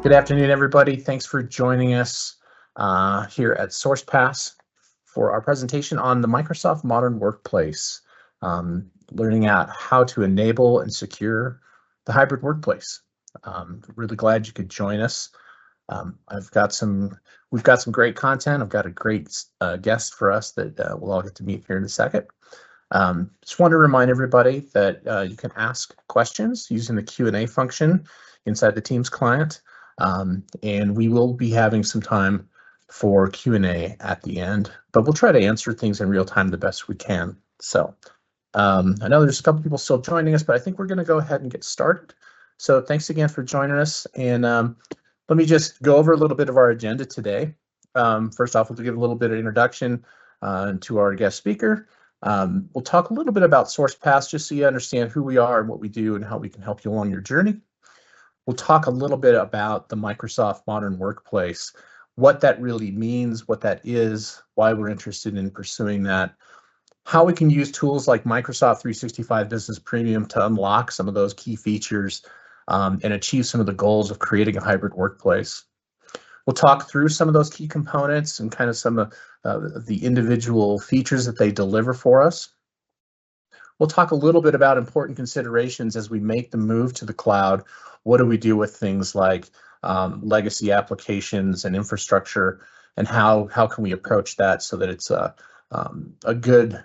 Good afternoon, everybody. Thanks for joining us here at Sourcepass for our presentation on the Microsoft Modern Workplace, learning out how to enable and secure the hybrid workplace. Really glad you could join us. We've got some great content. I've got a great guest for us that we'll all get to meet here in a second. Just want to remind everybody that you can ask questions using the Q&A function inside the Teams client. And we will be having some time for Q&A at the end, but we'll try to answer things in real time the best we can. So I know there's a couple people still joining us, but I think we're going to go ahead and get started. So thanks again for joining us. And let me just go over a little bit of our agenda today. First off, we'll give a little bit of introduction to our guest speaker. We'll talk a little bit about Sourcepass just so you understand who we are and what we do and how we can help you along your journey. We'll talk a little bit about the Microsoft Modern Workplace, what that really means, what that is, why we're interested in pursuing that, how we can use tools like Microsoft 365 Business Premium to unlock some of those key features and achieve some of the goals of creating a hybrid workplace. We'll talk through some of those key components and kind of some of the individual features that they deliver for us. We'll talk a little bit about important considerations as we make the move to the cloud. What do we do with things like legacy applications and infrastructure, and how can we approach that so that it's a good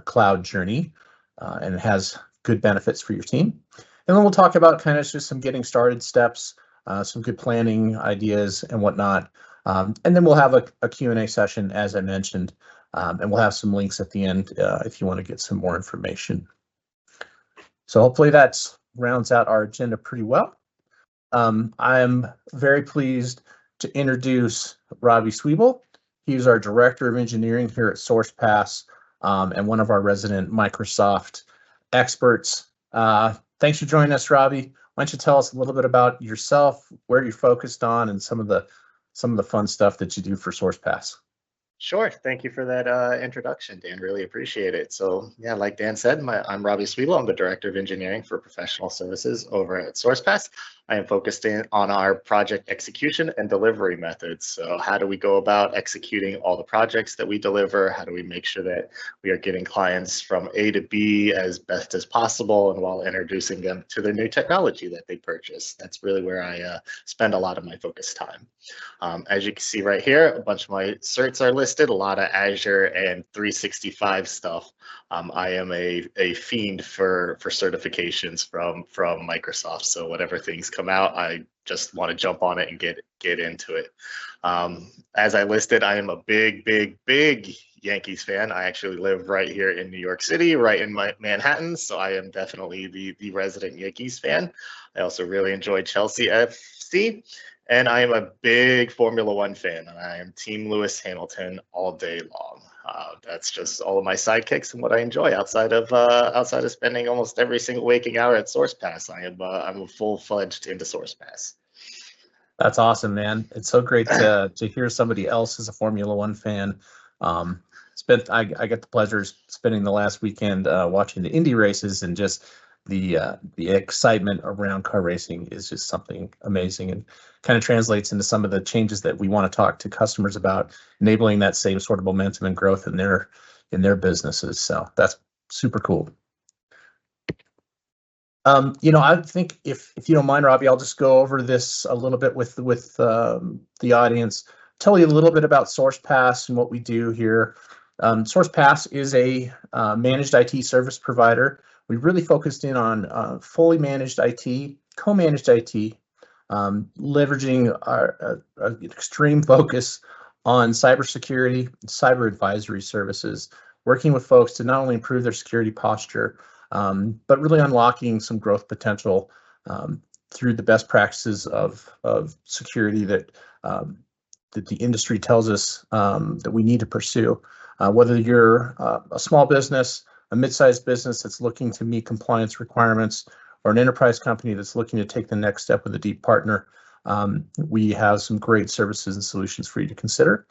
cloud journey and it has good benefits for your team. And then we'll talk about kind of just some getting started steps, some good planning ideas and whatnot. And then we'll have a Q&A session, as I mentioned, and we'll have some links at the end if you want to get some more information. So hopefully that rounds out our agenda pretty well. I'm very pleased to introduce Robbie Sweeble. He's our Director of Engineering here at Sourcepass and one of our resident Microsoft experts. Thanks for joining us, Robbie. Why don't you tell us a little bit about yourself, where you're focused on, and some of the fun stuff that you do for Sourcepass? Sure. Thank you for that introduction, Dan. Really appreciate it. So yeah, like Dan said, I'm Robbie Sweeble. I'm the Director of Engineering for Professional Services over at Sourcepass. I am focused on our project execution and delivery methods. So how do we go about executing all the projects that we deliver? How do we make sure that we are getting clients from A to B as best as possible, and while introducing them to the new technology that they purchase? That's really where I spend a lot of my focus time. As you can see right here, a bunch of my certs are listed, a lot of Azure and 365 stuff. I am a fiend for certifications from Microsoft. So whatever things come out, I just want to jump on it and get into it. As I listed, I am a big Yankees fan. I actually live right here in New York City, right in Manhattan. So I am definitely the resident Yankees fan. I also really enjoy Chelsea FC. And I am a big Formula One fan, and I am Team Lewis Hamilton all day long. That's just all of my sidekicks and what I enjoy outside of spending almost every single waking hour at Sourcepass. I'm a full-fledged into Sourcepass. That's awesome, man. It's so great to hear somebody else is a Formula One fan. I get the pleasure of spending the last weekend watching the Indy races, and just the excitement around car racing is just something amazing, and kind of translates into some of the changes that we want to talk to customers about, enabling that same sort of momentum and growth in their businesses. So that's super cool. I think if you don't mind, Robbie, I'll just go over this a little bit with the audience, tell you a little bit about Sourcepass and what we do here. Sourcepass is a managed IT service provider. We really focused in on fully managed IT, co-managed IT, leveraging our extreme focus on cybersecurity, cyber advisory services, working with folks to not only improve their security posture, but really unlocking some growth potential through the best practices of security that the industry tells us that we need to pursue. Whether you're a small business, a mid-sized business that's looking to meet compliance requirements, or an enterprise company that's looking to take the next step with a deep partner, we have some great services and solutions for you to consider.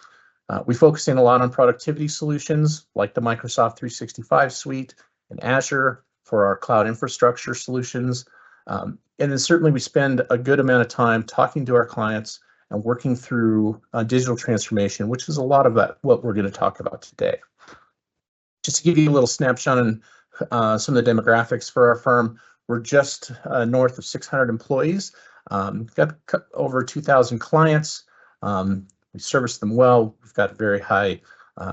We focus in a lot on productivity solutions like the Microsoft 365 suite and Azure for our cloud infrastructure solutions, And then certainly we spend a good amount of time talking to our clients and working through digital transformation, which is a lot of what we're going to talk about today. Just to give you a little snapshot on some of the demographics for our firm, we're just north of 600 employees. Got over 2,000 clients. We service them well. We've got a very high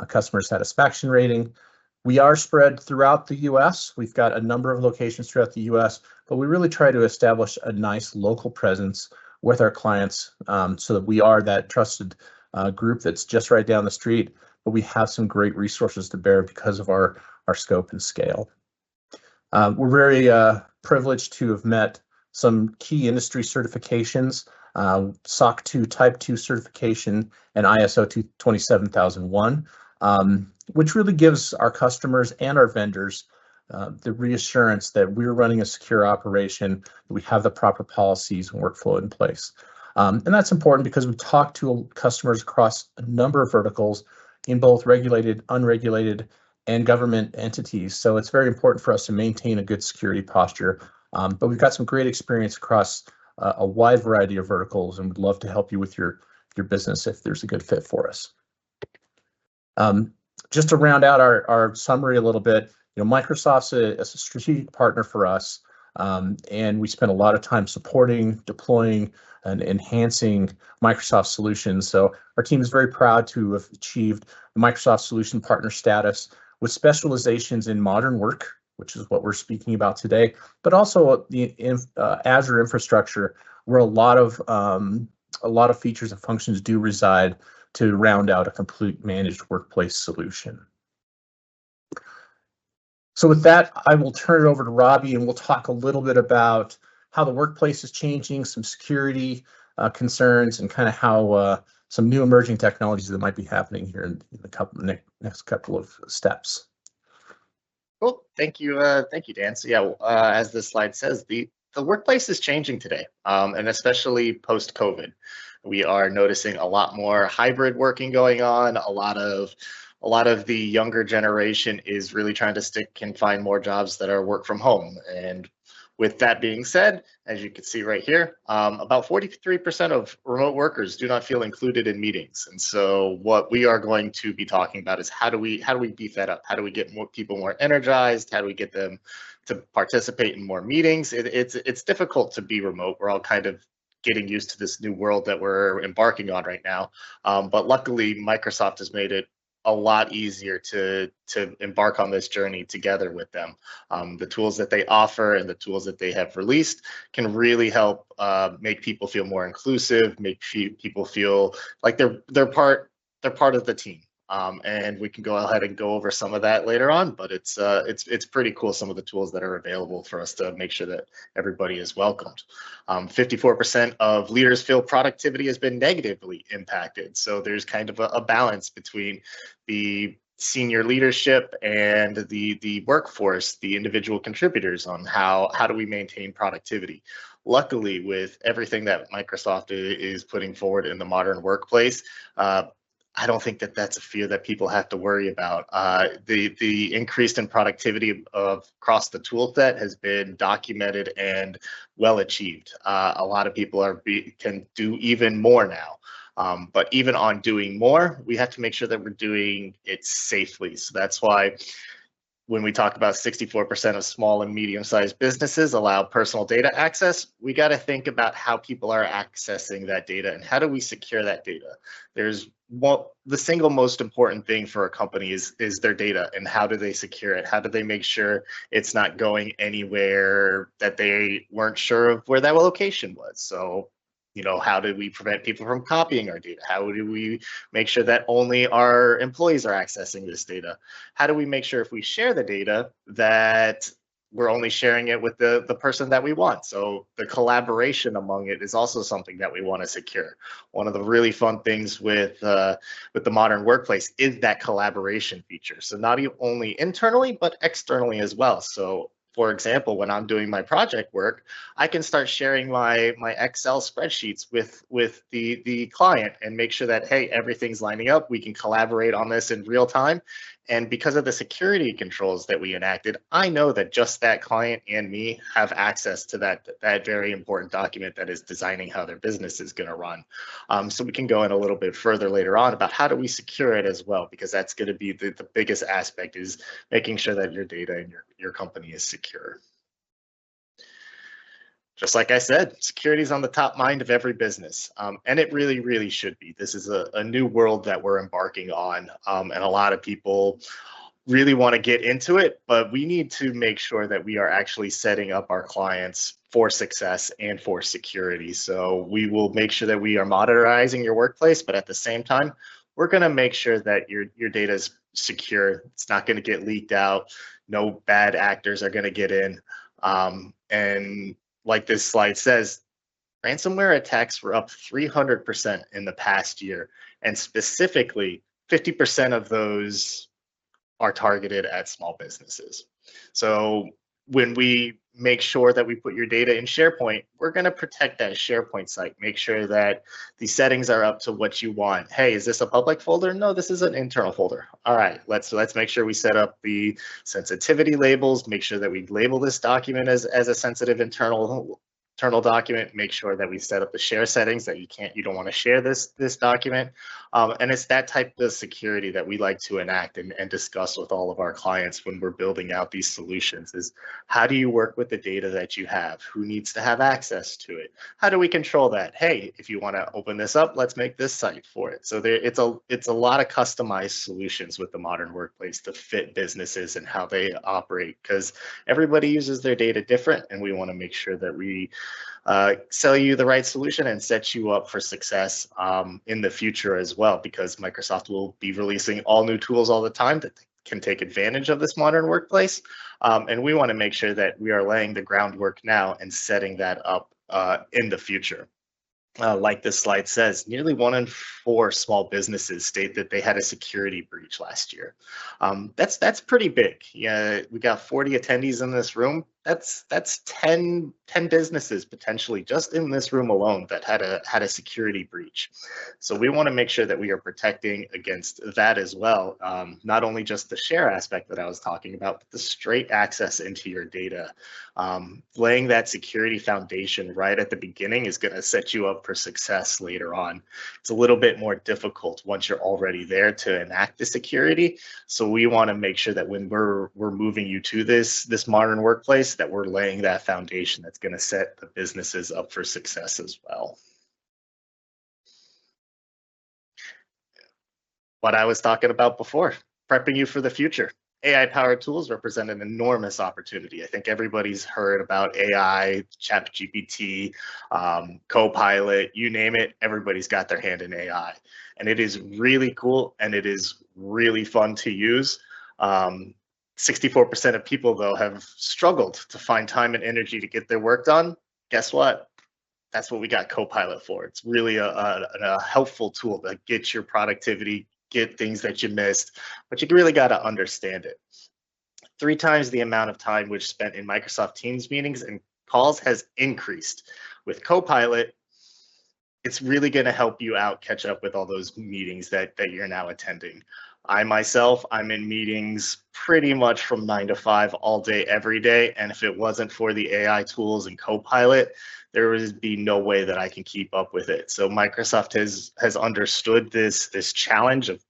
customer satisfaction rating. We are spread throughout the U.S. We've got a number of locations throughout the U.S., but we really try to establish a nice local presence with our clients so that we are that trusted group that's just right down the street, but we have some great resources to bear because of our scope and scale. We're very privileged to have met some key industry certifications, SOC 2 Type 2 certification and ISO 27001, which really gives our customers and our vendors the reassurance that we're running a secure operation, that we have the proper policies and workflow in place. And that's important because we talk to customers across a number of verticals in both regulated, unregulated, and government entities. So it's very important for us to maintain a good security posture. But we've got some great experience across a wide variety of verticals, and would love to help you with your business if there's a good fit for us. Just to round out our summary a little bit, Microsoft's a strategic partner for us, and we spend a lot of time supporting, deploying, and enhancing Microsoft solutions. So our team is very proud to have achieved the Microsoft Solution Partner status with specializations in modern work, which is what we're speaking about today, but also the Azure infrastructure, where a lot of features and functions do reside to round out a complete managed workplace solution. So with that, I will turn it over to Robbie, and we'll talk a little bit about how the workplace is changing, some security concerns, and kind of how some new emerging technologies that might be happening here in the next couple of steps. Cool. Thank you, Dan. So yeah, as this slide says, the workplace is changing today, and especially post-COVID. We are noticing a lot more hybrid working going on. A lot of the younger generation is really trying to stick and find more jobs that are work from home. And with that being said, as you can see right here, about 43% of remote workers do not feel included in meetings. And so what we are going to be talking about is how do we beef that up? How do we get more people more energized? How do we get them to participate in more meetings? It's difficult to be remote. We're all kind of getting used to this new world that we're embarking on right now. But luckily, Microsoft has made it a lot easier to embark on this journey together with them. The tools that they offer and the tools that they have released can really help make people feel more inclusive, make people feel like they're part of the team. And we can go ahead and go over some of that later on, but it's pretty cool, some of the tools that are available for us to make sure that everybody is welcomed. 54% of leaders feel productivity has been negatively impacted. So there's kind of a balance between the senior leadership and the workforce, the individual contributors, on how do we maintain productivity. Luckily, with everything that Microsoft is putting forward in the modern workplace, I don't think that that's a fear that people have to worry about. The increase in productivity across the tool set has been documented and well achieved. A lot of people can do even more now. But even on doing more, we have to make sure that we're doing it safely. So that's why when we talk about 64% of small and medium-sized businesses allow personal data access, we got to think about how people are accessing that data and how do we secure that data. The single most important thing for a company is their data, and how do they secure it? How do they make sure it's not going anywhere that they weren't sure of where that location was? So, how do we prevent people from copying our data? How do we make sure that only our employees are accessing this data? How do we make sure if we share the data that we're only sharing it with the person that we want? So the collaboration among it is also something that we want to secure. One of the really fun things with the modern workplace is that collaboration feature. So not only internally, but externally as well. So For example, when I'm doing my project work, I can start sharing my Excel spreadsheets with the client and make sure that, hey, everything's lining up. We can collaborate on this in real time. And because of the security controls that we enacted, I know that just that client and me have access to that very important document that is designing how their business is going to run. So we can go in a little bit further later on about how do we secure it as well, because that's going to be the biggest aspect, is making sure that your data and your company is secure. Just like I said, security is on the top mind of every business, and it really, really should be. This is a new world that we're embarking on, and a lot of people really want to get into it, but we need to make sure that we are actually setting up our clients for success and for security. So we will make sure that we are modernizing your workplace, but at the same time, we're going to make sure that your data is secure. It's not going to get leaked out. No bad actors are going to get in. And like this slide says, ransomware attacks were up 300% in the past year. And specifically, 50% of those are targeted at small businesses. So when we make sure that we put your data in SharePoint, we're going to protect that SharePoint site. Make sure that the settings are up to what you want. Hey, is this a public folder? No, this is an internal folder. All right, let's make sure we set up the sensitivity labels. Make sure that we label this document as a sensitive internal document. Make sure that we set up the share settings that you don't want to share this document. And it's that type of security that we like to enact and discuss with all of our clients when we're building out these solutions, is how do you work with the data that you have? Who needs to have access to it? How do we control that? Hey, if you want to open this up, let's make this site for it. So it's a lot of customized solutions with the modern workplace to fit businesses and how they operate, because everybody uses their data different, and we want to make sure that we sell you the right solution and set you up for success in the future as well, because Microsoft will be releasing all new tools all the time that can take advantage of this modern workplace. And we want to make sure that we are laying the groundwork now and setting that up in the future. Like this slide says, nearly 1 in 4 small businesses state that they had a security breach last year. That's pretty big. Yeah, we got 40 attendees in this room. That's 10 businesses potentially just in this room alone that had a security breach. So we want to make sure that we are protecting against that as well. Not only just the share aspect that I was talking about, but the straight access into your data. Laying that security foundation right at the beginning is going to set you up for success later on. It's a little bit more difficult once you're already there to enact the security. So we want to make sure that when we're moving you to this modern workplace, that we're laying that foundation that's going to set the businesses up for success as well. What I was talking about before, prepping you for the future. AI-powered tools represent an enormous opportunity. I think everybody's heard about AI, ChatGPT, Copilot, you name it, everybody's got their hand in AI. And it is really cool, and it is really fun to use. 64% of people, though, have struggled to find time and energy to get their work done. Guess what? That's what we got Copilot for. It's really a helpful tool to get your productivity, get things that you missed, but you really got to understand it. 3 times the amount of time which spent in Microsoft Teams meetings and calls has increased. With Copilot, it's really going to help you out, catch up with all those meetings that you're now attending. I'm in meetings pretty much from 9 to 5 all day, every day. And if it wasn't for the AI tools and Copilot, there would be no way that I can keep up with it. So Microsoft has understood this challenge of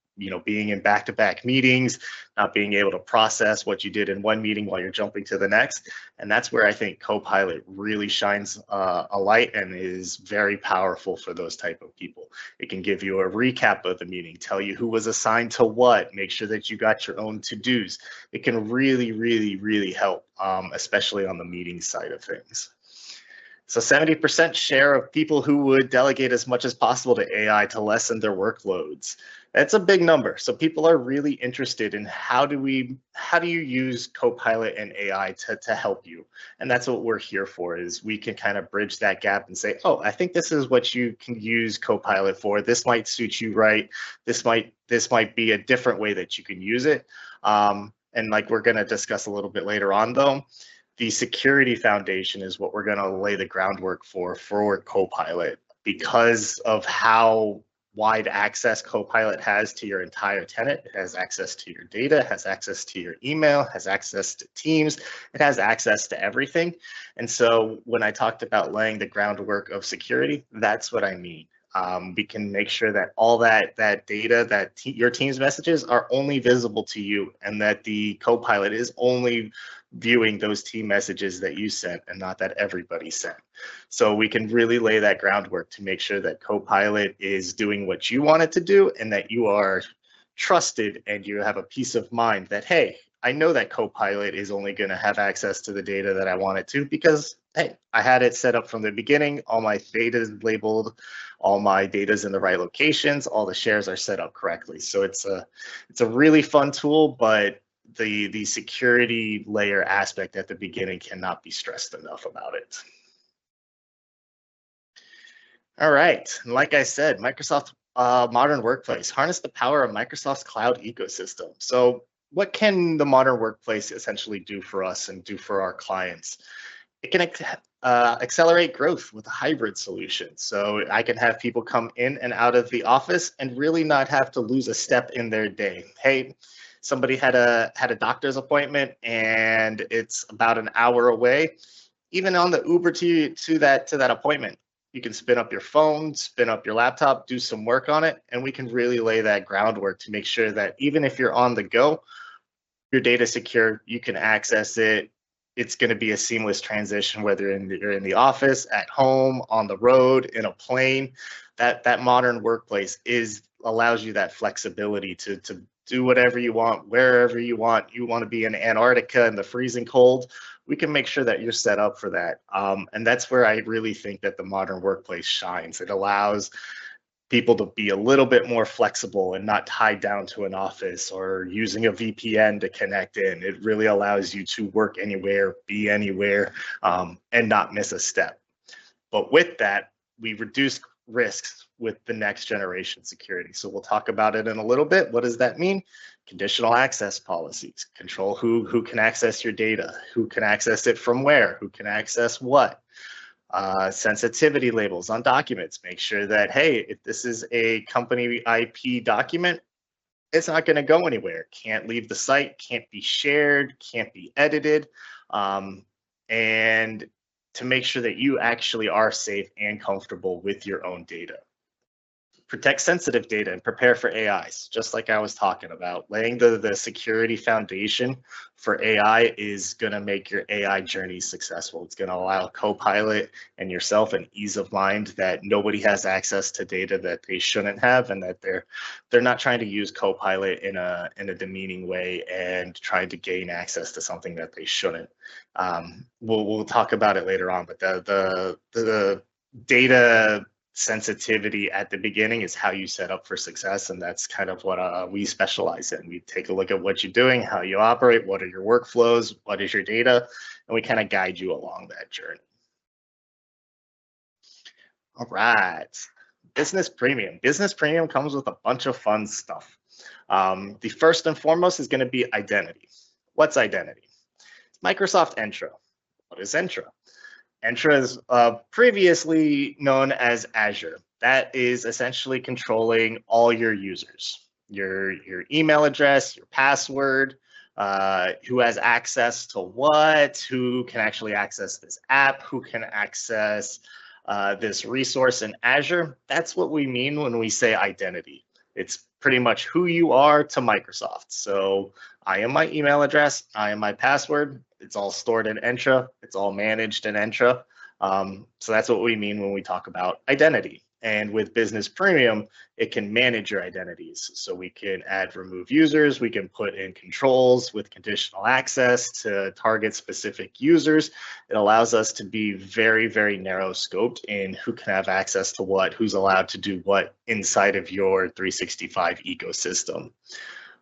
being in back-to-back meetings, not being able to process what you did in one meeting while you're jumping to the next. And that's where I think Copilot really shines a light and is very powerful for those type of people. It can give you a recap of the meeting, tell you who was assigned to what, make sure that you got your own to-dos. It can really, really, really help, especially on the meeting side of things. So 70% share of people who would delegate as much as possible to AI to lessen their workloads. That's a big number. So people are really interested in how do you use Copilot and AI to help you? And that's what we're here for, is we can kind of bridge that gap and say, oh, I think this is what you can use Copilot for. This might suit you right. This might be a different way that you can use it. And like we're going to discuss a little bit later on, though, The security foundation is what we're going to lay the groundwork for Copilot, because of how wide access Copilot has to your entire tenant. It has access to your data, has access to your email, has access to Teams, it has access to everything. And so when I talked about laying the groundwork of security, that's what I mean. We can make sure that all that data, that your Teams messages are only visible to you, and that the Copilot is only viewing those team messages that you sent and not that everybody sent. So we can really lay that groundwork to make sure that Copilot is doing what you want it to do, and that you are trusted and you have a peace of mind that, hey, I know that Copilot is only going to have access to the data that I want it to, because, hey, I had it set up from the beginning. All my data is labeled, all my data is in the right locations, all the shares are set up correctly. So it's a really fun tool, but the security layer aspect at the beginning cannot be stressed enough about it. All right, like I said, Microsoft Modern Workplace, harness the power of Microsoft's cloud ecosystem. So what can the modern workplace essentially do for us and do for our clients? It can accelerate growth with a hybrid solution. So I can have people come in and out of the office and really not have to lose a step in their day. Hey, somebody had a doctor's appointment and it's about an hour away. Even on the Uber to that appointment, you can spin up your phone, spin up your laptop, do some work on it, and we can really lay that groundwork to make sure that even if you're on the go, your data secure, you can access it. It's going to be a seamless transition, whether you're in the office, at home, on the road, in a plane. That modern workplace allows you that flexibility to do whatever you want, wherever you want. You want to be in Antarctica in the freezing cold, we can make sure that you're set up for that. And that's where I really think that the modern workplace shines. It allows people to be a little bit more flexible and not tied down to an office or using a VPN to connect in. It really allows you to work anywhere, be anywhere, and not miss a step. But with that, we reduce risks with the next generation security. So we'll talk about it in a little bit. What does that mean? Conditional access policies, control who can access your data, who can access it from where, who can access what. Sensitivity labels on documents, make sure that, hey, if this is a company IP document, it's not going to go anywhere, can't leave the site, can't be shared, can't be edited, and to make sure that you actually are safe and comfortable with your own data. Protect sensitive data and prepare for AIs, just like I was talking about. Laying the security foundation for AI is going to make your AI journey successful. It's going to allow Copilot and yourself an ease of mind that nobody has access to data that they shouldn't have, and that they're not trying to use Copilot in a demeaning way and trying to gain access to something that they shouldn't. We'll talk about it later on, but the data sensitivity at the beginning is how you set up for success, and that's kind of what we specialize in. We take a look at what you're doing, how you operate, what are your workflows, what is your data, and we kind of guide you along that journey. All right, Business Premium. Business Premium comes with a bunch of fun stuff. The first and foremost is going to be identity. What's identity? It's Microsoft Entra. What is Entra? Entra is previously known as Azure. That is essentially controlling all your users, your email address, your password, who has access to what, who can actually access this app, who can access this resource in Azure. That's what we mean when we say identity. It's pretty much who you are to Microsoft. So I am my email address, I am my password. It's all stored in Entra. It's all managed in Entra. So that's what we mean when we talk about identity. And with Business Premium, it can manage your identities. So we can add, remove users. We can put in controls with conditional access to target specific users. It allows us to be very, very narrow scoped in who can have access to what, who's allowed to do what inside of your 365 ecosystem.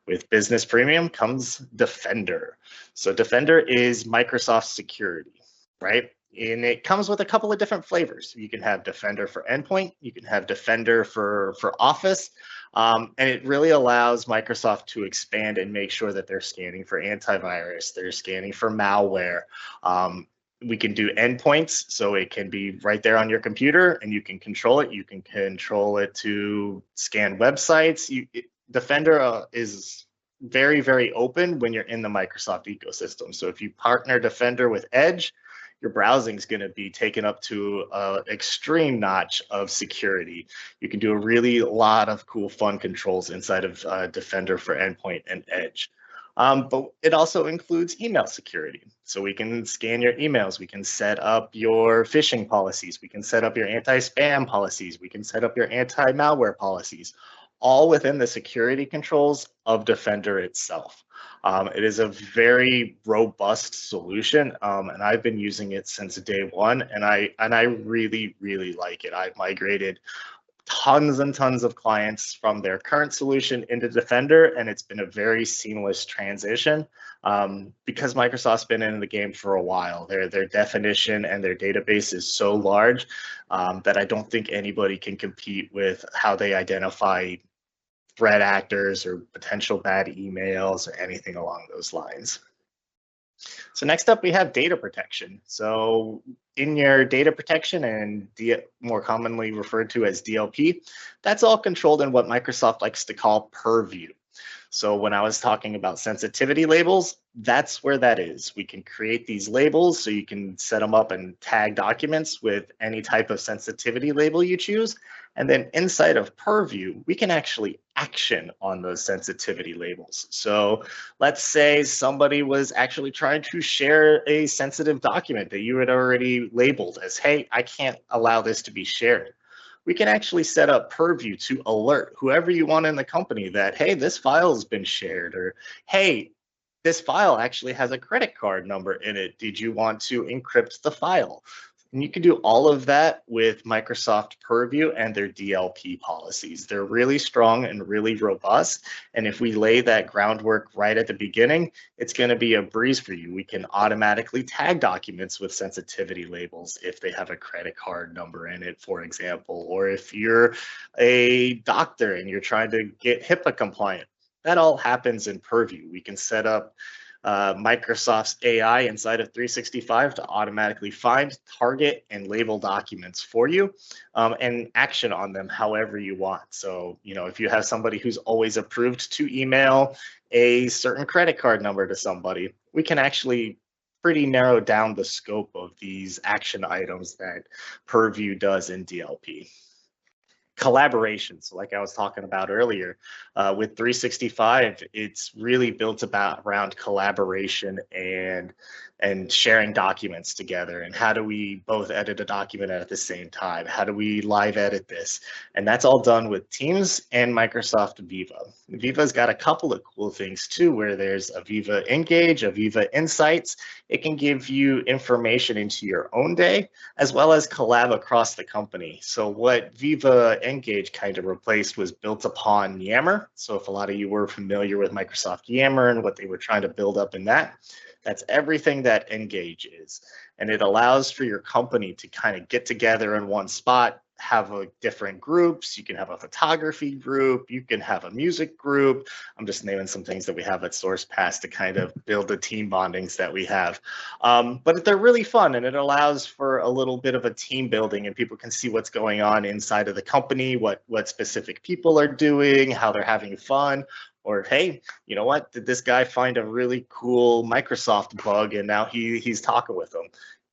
With Business Premium comes Defender. So Defender is Microsoft security, right? And it comes with a couple of different flavors. You can have Defender for Endpoint, you can have Defender for Office, and it really allows Microsoft to expand and make sure that they're scanning for antivirus, they're scanning for malware. We can do endpoints, so it can be right there on your computer and you can control it. You can control it to scan websites. Defender is very, very open when you're in the Microsoft ecosystem. So if you partner Defender with Edge, your browsing is going to be taken up to an extreme notch of security. You can do a really lot of cool, fun controls inside of Defender for Endpoint and Edge. But it also includes email security. So we can scan your emails, we can set up your phishing policies, we can set up your anti-spam policies, we can set up your anti-malware policies, all within the security controls of Defender itself. It is a very robust solution, and I've been using it since day one, and I really, really like it. I've migrated tons and tons of clients from their current solution into Defender, and it's been a very seamless transition because Microsoft's been in the game for a while. Their definition and their database is so large that I don't think anybody can compete with how they identify threat actors or potential bad emails or anything along those lines. So next up, we have data protection. So in your data protection, and more commonly referred to as DLP, that's all controlled in what Microsoft likes to call purview. So when I was talking about sensitivity labels, that's where that is. We can create these labels so you can set them up and tag documents with any type of sensitivity label you choose. And then inside of purview, we can actually action on those sensitivity labels. So let's say somebody was actually trying to share a sensitive document that you had already labeled as, hey, I can't allow this to be shared. We can actually set up purview to alert whoever you want in the company that, hey, this file has been shared, or hey, this file actually has a credit card number in it. Did you want to encrypt the file? And you can do all of that with Microsoft Purview and their DLP policies. They're really strong and really robust. And if we lay that groundwork right at the beginning, it's going to be a breeze for you. We can automatically tag documents with sensitivity labels if they have a credit card number in it, for example, or if you're a doctor and you're trying to get HIPAA compliant. That all happens in Purview. We can set up Microsoft's AI inside of 365 to automatically find, target, and label documents for you and action on them however you want. So, you know, if you have somebody who's always approved to email a certain credit card number to somebody, we can actually pretty narrow down the scope of these action items that Purview does in DLP. Collaboration. So like I was talking about earlier, with 365, it's really built around collaboration and sharing documents together. And how do we both edit a document at the same time? How do we live edit this? And that's all done with Teams and Microsoft Viva. Viva's got a couple of cool things too, where there's a Viva Engage, a Viva Insights. It can give you information into your own day, as well as collab across the company. So what Viva Engage kind of replaced was built upon Yammer. So if a lot of you were familiar with Microsoft Yammer and what they were trying to build up in that, that's everything that Engage is. And it allows for your company to kind of get together in one spot, have different groups. You can have a photography group, you can have a music group. I'm just naming some things that we have at Sourcepass to kind of build the team bondings that we have. But they're really fun, and it allows for a little bit of a team building, and people can see what's going on inside of the company, what specific people are doing, how they're having fun. Or, hey, you know what? Did this guy find a really cool Microsoft bug and now he's talking with them?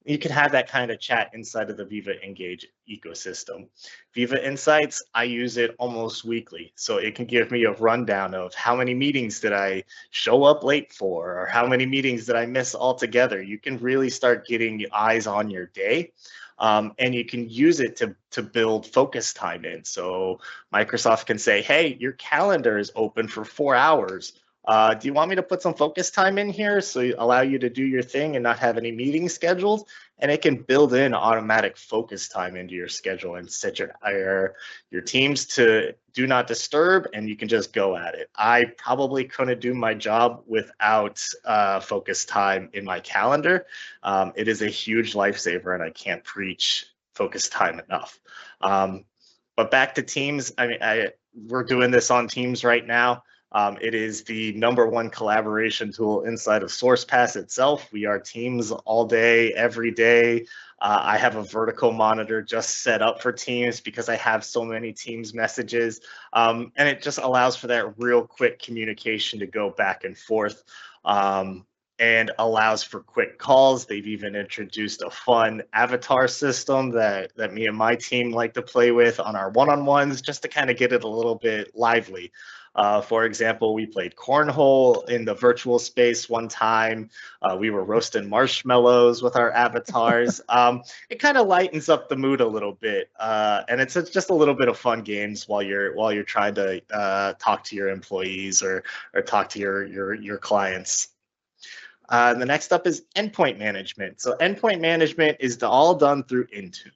You can have that kind of chat inside of the Viva Engage ecosystem. Viva Insights, I use it almost weekly. So it can give me a rundown of how many meetings did I show up late for, or how many meetings did I miss altogether. You can really start getting eyes on your day. And you can use it to build focus time in. So Microsoft can say, hey, your calendar is open for 4 hours. Do you want me to put some focus time in here so allow you to do your thing and not have any meetings scheduled? And it can build in automatic focus time into your schedule and set your teams to do not disturb, and you can just go at it. I probably couldn't do my job without focus time in my calendar. It is a huge lifesaver, and I can't preach focus time enough. But back to Teams, I mean, we're doing this on Teams right now. It is the #1 collaboration tool inside of Sourcepass itself. We are Teams all day, every day. I have a vertical monitor just set up for Teams because I have so many Teams messages. And it just allows for that real quick communication to go back and forth. And allows for quick calls. They've even introduced a fun avatar system that me and my team like to play with on our one-on-ones, just to kind of get it a little bit lively. For example, we played cornhole in the virtual space one time. We were roasting marshmallows with our avatars. It kind of lightens up the mood a little bit, and it's just a little bit of fun games while you're trying to talk to your employees or talk to your clients. The next up is endpoint management. So endpoint management is all done through Intune.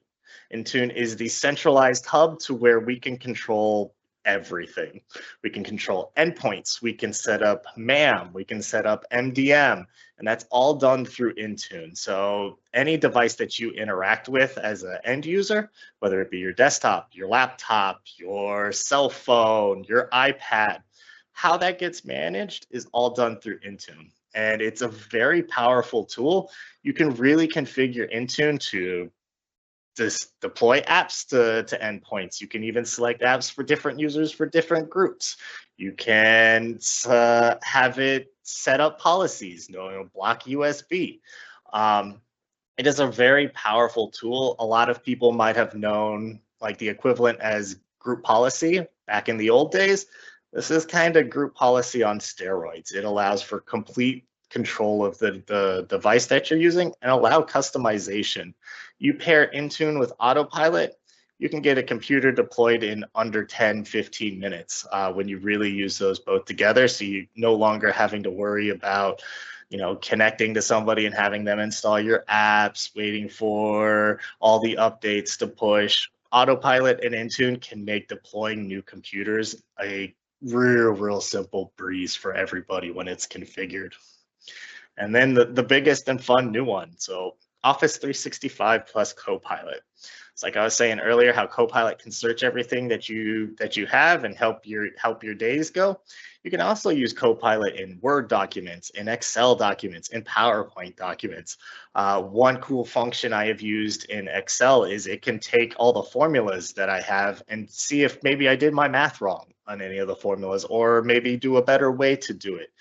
Intune is the centralized hub to where we can control everything. We can control endpoints, we can set up MAM, we can set up MDM, and that's all done through Intune. So any device that you interact with as an end user, whether it be your desktop, your laptop, your cell phone, your iPad, how that gets managed is all done through Intune. And it's a very powerful tool. You can really configure Intune to just deploy apps to endpoints. You can even select apps for different users for different groups. You can have it set up policies, block USB. It is a very powerful tool. A lot of people might have known like the equivalent as group policy back in the old days. This is kind of group policy on steroids. It allows for complete control of the device that you're using and allow customization. You pair Intune with Autopilot, you can get a computer deployed in under 10, 15 minutes when you really use those both together. So you're no longer having to worry about connecting to somebody and having them install your apps, waiting for all the updates to push. Autopilot and Intune can make deploying new computers a real simple breeze for everybody when it's configured. And then the biggest and fun new one, so Office 365 plus Copilot. It's like I was saying earlier, how Copilot can search everything that you have and help your days go. You can also use Copilot in Word documents, in Excel documents, in PowerPoint documents. One cool function I have used in Excel is it can take all the formulas that I have and see if maybe I did my math wrong on any of the formulas, or maybe do a better way to do it.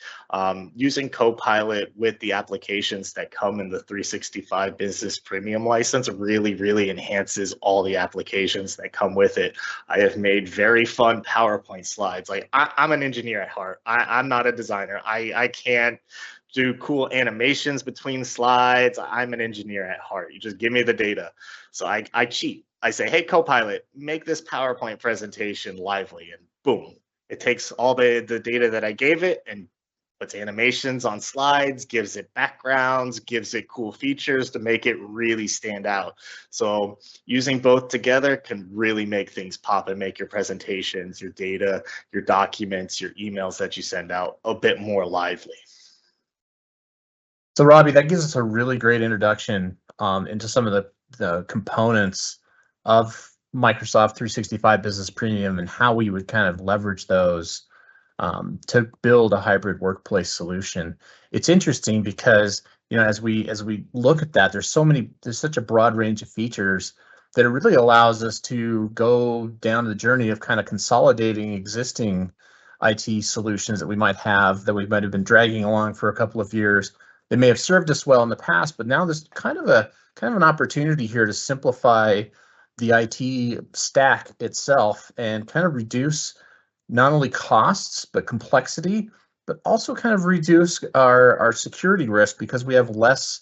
Using Copilot with the applications that come in the 365 Business Premium license really enhances all the applications that come with it. I have made very fun PowerPoint slides. Like I'm an engineer at heart. I'm not a designer. I can't do cool animations between slides. I'm an engineer at heart. You just give me the data. So I cheat. I say, hey, Copilot, make this PowerPoint presentation lively, and boom, it takes all the data that I gave it and puts animations on slides, gives it backgrounds, gives it cool features to make it really stand out. So using both together can really make things pop and make your presentations, your data, your documents, your emails that you send out a bit more lively. So Robbie, that gives us a really great introduction into some of the components of Microsoft 365 Business Premium and how we would kind of leverage those to build a hybrid workplace solution. It's interesting because as we look at that, there's such a broad range of features that it really allows us to go down the journey of kind of consolidating existing IT solutions that we might have been dragging along for a couple of years. They may have served us well in the past, but now there's kind of an opportunity here to simplify the IT stack itself and kind of reduce not only costs but complexity, but also kind of reduce our security risk because we have less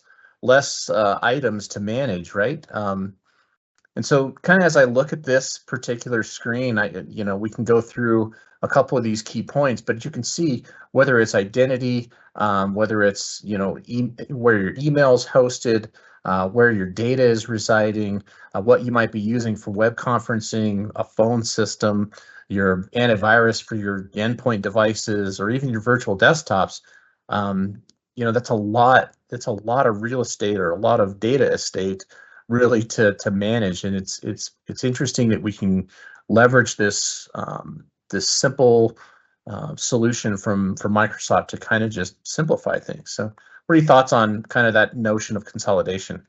items to manage, right? And so kind of as I look at this particular screen, we can go through a couple of these key points, but you can see whether it's identity, whether it's where your email is hosted, where your data is residing, what you might be using for web conferencing, a phone system, your antivirus for your endpoint devices, or even your virtual desktops. That's a lot. That's a lot of real estate or a lot of data estate really to manage, and it's interesting that we can leverage this this simple solution from Microsoft to kind of just simplify things. So, what are your thoughts on kind of that notion of consolidation?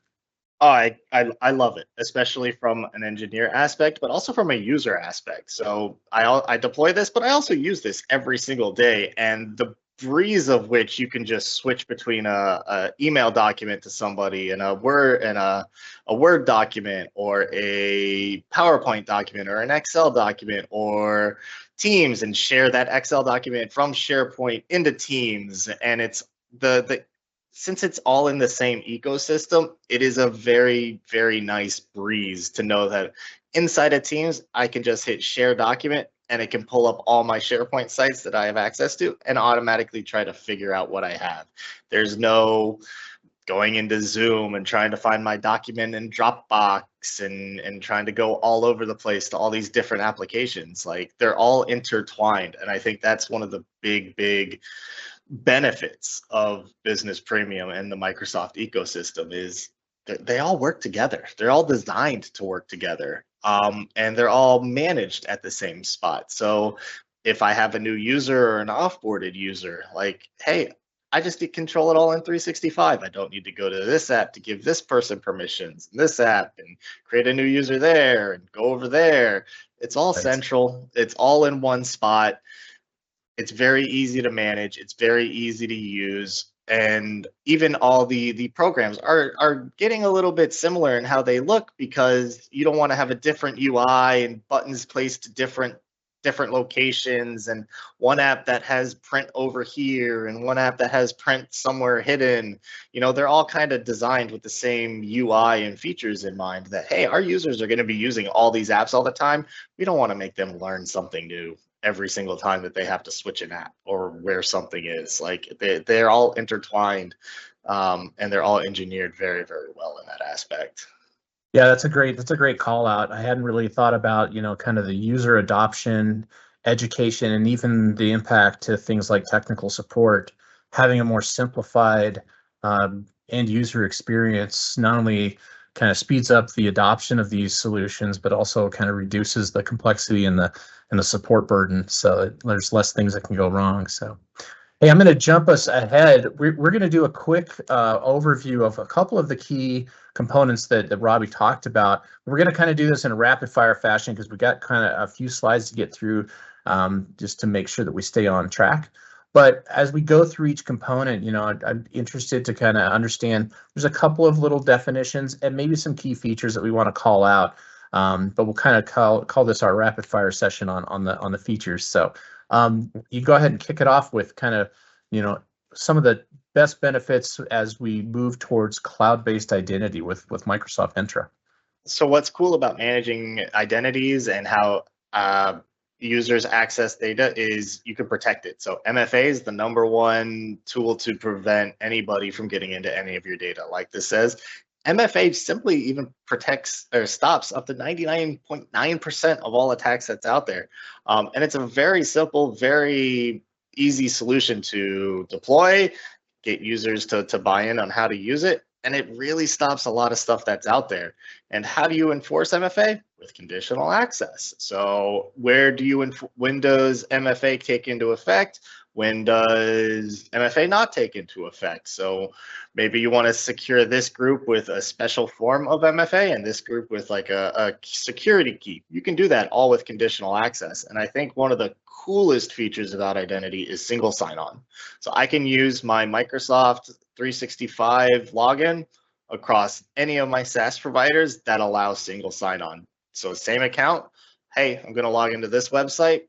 Oh, I love it, especially from an engineer aspect, but also from a user aspect. So I deploy this, but I also use this every single day, and the breeze of which you can just switch between a email document to somebody and a Word document or a PowerPoint document or an Excel document or Teams, and share that Excel document from SharePoint into Teams. And it's the since it's all in the same ecosystem, it is a very, very nice breeze to know that inside of Teams, I can just hit share document and it can pull up all my SharePoint sites that I have access to and automatically try to figure out what I have. There's no going into Zoom and trying to find my document in Dropbox and trying to go all over the place to all these different applications. Like, they're all intertwined. And I think that's one of the big benefits of Business Premium and the Microsoft ecosystem is they all work together. They're all designed to work together, and they're all managed at the same spot. So if I have a new user or an offboarded user, like, hey, I just control it all in 365. I don't need to go to this app to give this person permissions, this app, and create a new user there and go over there. It's all central. It's all in one spot. It's very easy to manage. It's very easy to use. And even all the programs are getting a little bit similar in how they look, because you don't want to have a different UI and buttons placed to different locations, and one app that has print over here and one app that has print somewhere hidden. They're all kind of designed with the same UI and features in mind, that, hey, our users are going to be using all these apps all the time. We don't want to make them learn something new every single time that they have to switch an app or where something is. Like, they're all intertwined, and they're all engineered very, very well in that aspect. Yeah, that's a great call out. I hadn't really thought about, kind of the user adoption, education, and even the impact to things like technical support. Having a more simplified end user experience not only kind of speeds up the adoption of these solutions, but also kind of reduces the complexity and the support burden. So there's less things that can go wrong. So, hey, I'm going to jump us ahead. We're going to do a quick overview of a couple of the key components that Robbie talked about. We're going to kind of do this in a rapid fire fashion because we got kind of a few slides to get through, just to make sure that we stay on track. But as we go through each component, I'm interested to kind of understand, there's a couple of little definitions and maybe some key features that we want to call out. But we'll kind of call this our rapid fire session on the features. So you go ahead and kick it off with kind of, some of the best benefits as we move towards cloud-based identity with Microsoft Entra. So what's cool about managing identities and how users access data is you can protect it. So MFA is the number 1 tool to prevent anybody from getting into any of your data. Like this says, MFA simply even protects or stops up to 99.9% of all attacks that's out there. And it's a very simple, very easy solution to deploy, get users to buy in on how to use it. And it really stops a lot of stuff that's out there. And how do you enforce MFA? With conditional access. So when does MFA take into effect? When does MFA not take into effect? So maybe you want to secure this group with a special form of MFA and this group with like a security key. You can do that all with conditional access. And I think one of the coolest features about identity is single sign-on. So I can use my Microsoft 365 login across any of my SaaS providers that allow single sign-on. So same account, hey, I'm going to log into this website,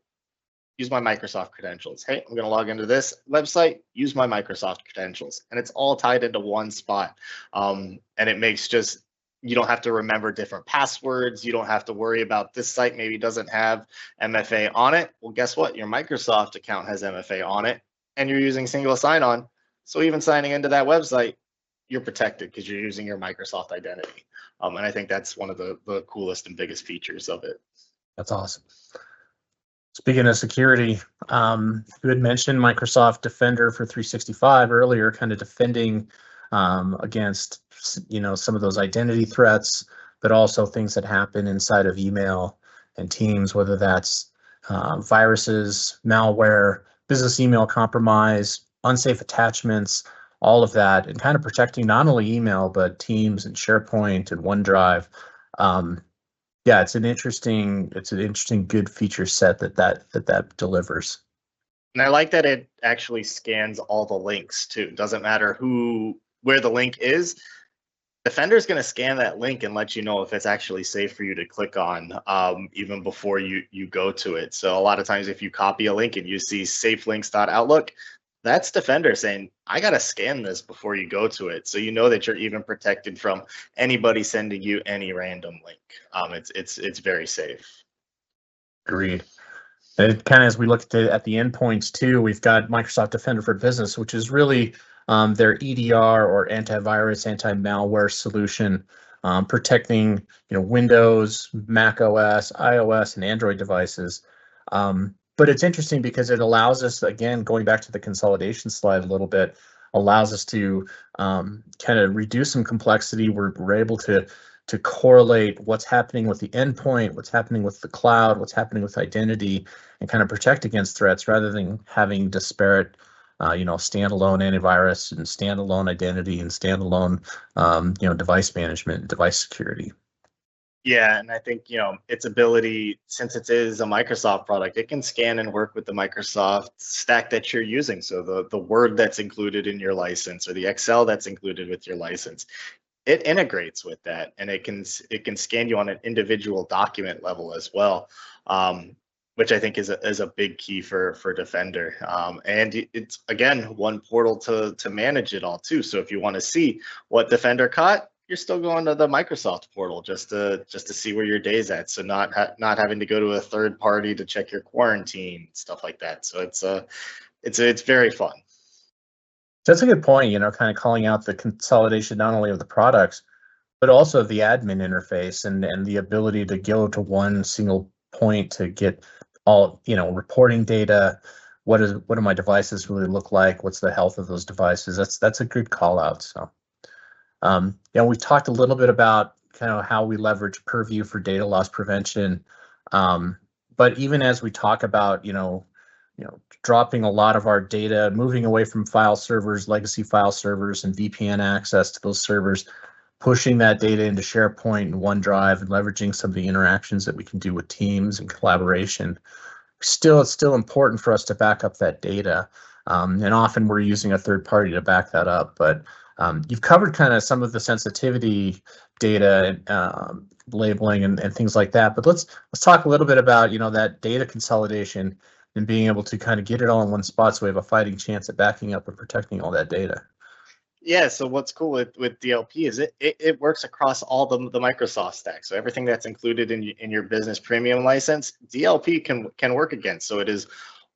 use my Microsoft credentials. Hey, I'm going to log into this website, use my Microsoft credentials. And it's all tied into one spot. And it makes just you don't have to remember different passwords. You don't have to worry about this site maybe doesn't have MFA on it. Well, guess what? Your Microsoft account has MFA on it, and you're using single sign-on. So even signing into that website, you're protected because you're using your Microsoft identity. And I think that's one of the coolest and biggest features of it. That's awesome. Speaking of security, you had mentioned Microsoft Defender for 365 earlier, kind of defending against, some of those identity threats, but also things that happen inside of email and Teams, whether that's viruses, malware, business email compromise, unsafe attachments, all of that, and kind of protecting not only email, but Teams and SharePoint and OneDrive. Yeah, it's an interesting good feature set that delivers. And I like that it actually scans all the links too. Doesn't matter where the link is. Defender's going to scan that link and let you know if it's actually safe for you to click on, even before you go to it. So a lot of times if you copy a link and you see safelinks.outlook, that's Defender saying, I got to scan this before you go to it. So you know that you're even protected from anybody sending you any random link. It's very safe. Agreed. And it kind of, as we look at the endpoints too, we've got Microsoft Defender for Business, which is really their EDR or antivirus, anti-malware solution, protecting Windows, Mac OS, iOS, and Android devices. But it's interesting because it allows us, again, going back to the consolidation slide a little bit, allows us to kind of reduce some complexity. We're able to correlate what's happening with the endpoint, what's happening with the cloud, what's happening with identity, and kind of protect against threats rather than having disparate, standalone antivirus and standalone identity and standalone, device management, device security. Yeah, and I think, its ability, since it is a Microsoft product, it can scan and work with the Microsoft stack that you're using. So the Word that's included in your license or the Excel that's included with your license, it integrates with that, and it can scan you on an individual document level as well, which I think is a big key for Defender. And it's, again, one portal to manage it all too. So if you want to see what Defender caught, you're still going to the Microsoft portal just to see where your day's at. So not having to go to a third party to check your quarantine, stuff like that. So it's very fun. That's a good point, kind of calling out the consolidation not only of the products, but also the admin interface and the ability to go to one single point to get all, reporting data. What do my devices really look like? What's the health of those devices? That's a good call out. So, we talked a little bit about kind of how we leverage Purview for data loss prevention. But even as we talk about, dropping a lot of our data, moving away from file servers, legacy file servers, and VPN access to those servers, pushing that data into SharePoint and OneDrive, and leveraging some of the interactions that we can do with Teams and collaboration. It's still important for us to back up that data, and often we're using a third party to back that up. But you've covered kind of some of the sensitivity data, labeling, and things like that. But let's talk a little bit about that data consolidation and being able to kind of get it all in one spot so we have a fighting chance at backing up and protecting all that data. Yeah, so what's cool with DLP is it works across all the Microsoft stack. So everything that's included in your business premium license, DLP can work against. So it is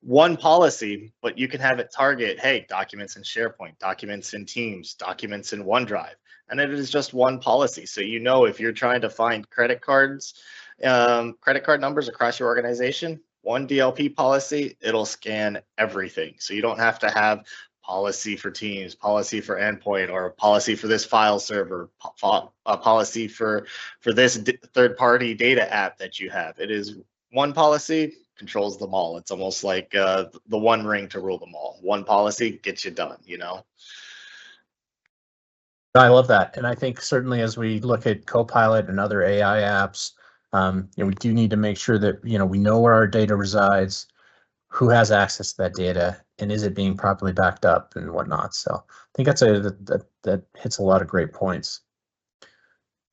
one policy, but you can have it target, hey, documents in SharePoint, documents in Teams, documents in OneDrive, and it is just one policy. So if you're trying to find credit card numbers across your organization, one DLP policy, it'll scan everything. So you don't have to have policy for Teams, policy for endpoint, or a policy for this file server, a policy for this third-party data app that you have. It is one policy, controls them all. It's almost like the one ring to rule them all. One policy gets you done, I love that. And I think certainly as we look at Copilot and other AI apps, we do need to make sure that, we know where our data resides, who has access to that data, and is it being properly backed up and whatnot. So I think that hits a lot of great points.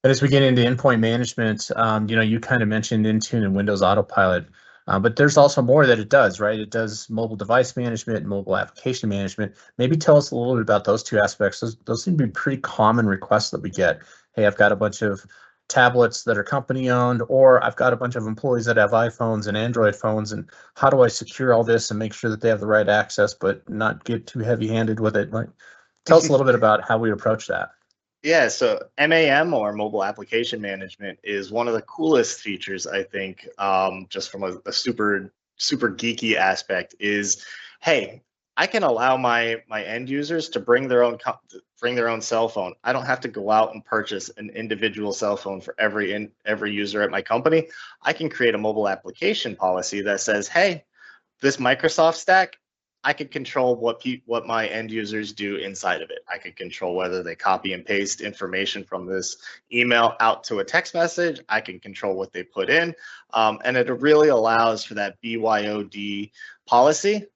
And as we get into endpoint management, you kind of mentioned Intune and Windows Autopilot, but there's also more that it does, right? It does mobile device management, mobile application management. Maybe tell us a little bit about those two aspects. Those seem to be pretty common requests that we get. hey, I've got a bunch of tablets that are company owned, or I've got a bunch of employees that have iPhones and Android phones, and how do I secure all this and make sure that they have the right access, but not get too heavy handed with it? Like, tell us a little bit about how we approach that. Yeah, so MAM, or mobile application management, is one of the coolest features, I think, just from a super geeky aspect. Is, hey, I can allow my end users to bring their own cell phone. I don't have to go out and purchase an individual cell phone for every user at my company. I can create a mobile application policy that says, hey, this Microsoft stack, I could control what my end users do inside of it. I could control whether they copy and paste information from this email out to a text message. I can control what they put in, and it really allows for that BYOD policy,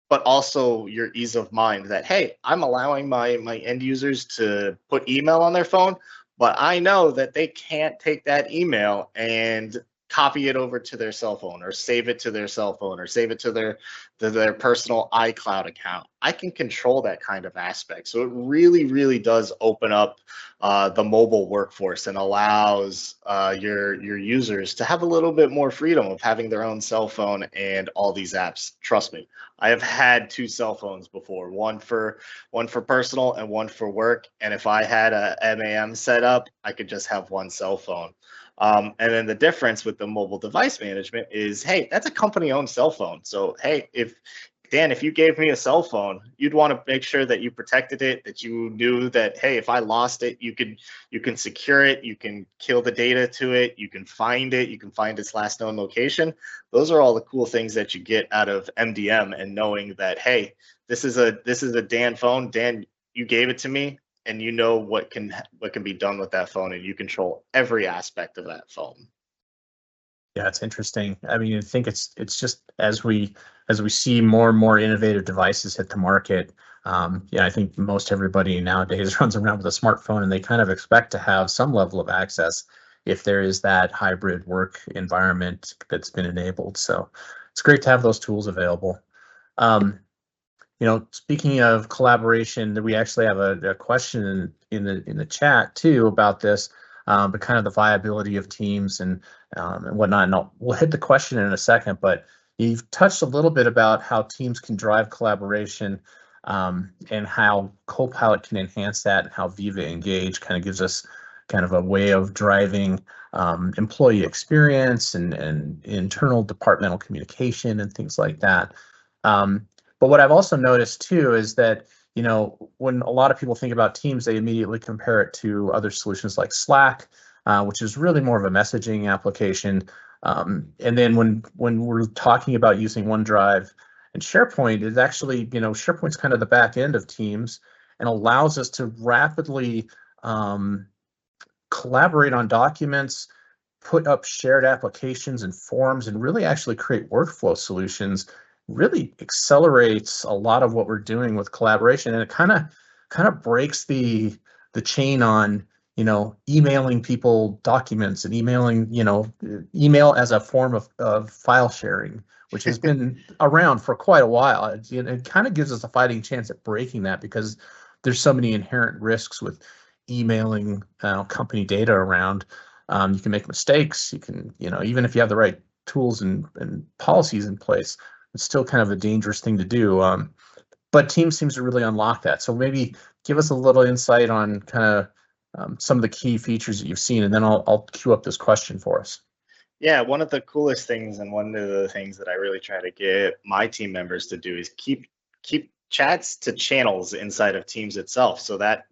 but also your ease of mind that, hey, I'm allowing my end users to put email on their phone, but I know that they can't take that email and copy it over to their cell phone, or save it to their cell phone, or save it to their personal iCloud account. I can control that kind of aspect. So it really does open up the mobile workforce and allows your users to have a little bit more freedom of having their own cell phone and all these apps. Trust me, I have had two cell phones before, one for personal and one for work. And if I had a MAM set up, I could just have one cell phone. And then the difference with the mobile device management is, hey, that's a company-owned cell phone. So, hey, if you gave me a cell phone, you'd want to make sure that you protected it, that you knew that, hey, if I lost it, you can secure it, you can kill the data to it, you can find it, you can find its last known location. Those are all the cool things that you get out of MDM, and knowing that, hey, this is a Dan phone. Dan, you gave it to me, and you know what can be done with that phone, and you control every aspect of that phone. Yeah, it's interesting. I mean, I think it's just as we see more and more innovative devices hit the market, I think most everybody nowadays runs around with a smartphone, and they kind of expect to have some level of access if there is that hybrid work environment that's been enabled. So it's great to have those tools available. Speaking of collaboration, we actually have a question in the chat too about this, but kind of the viability of teams and whatnot. And we'll hit the question in a second, but you've touched a little bit about how teams can drive collaboration, and how Copilot can enhance that, and how Viva Engage kind of gives us kind of a way of driving employee experience and internal departmental communication and things like that. But what I've also noticed too is that, when a lot of people think about Teams, they immediately compare it to other solutions like Slack, which is really more of a messaging application. And then when we're talking about using OneDrive and SharePoint, it's actually, SharePoint's kind of the back end of Teams and allows us to rapidly collaborate on documents, put up shared applications and forms, and really actually create workflow solutions. Really accelerates a lot of what we're doing with collaboration, and it kind of breaks the chain on emailing people documents and email as a form of file sharing, which has been around for quite a while. It kind of gives us a fighting chance at breaking that, because there's so many inherent risks with emailing company data around. You can make mistakes. You can, even if you have the right tools and policies in place, it's still kind of a dangerous thing to do. But Teams seems to really unlock that. So maybe give us a little insight on kind of some of the key features that you've seen, and then I'll queue up this question for us. Yeah, one of the coolest things, and one of the things that I really try to get my team members to do, is keep chats to channels inside of Teams itself, so that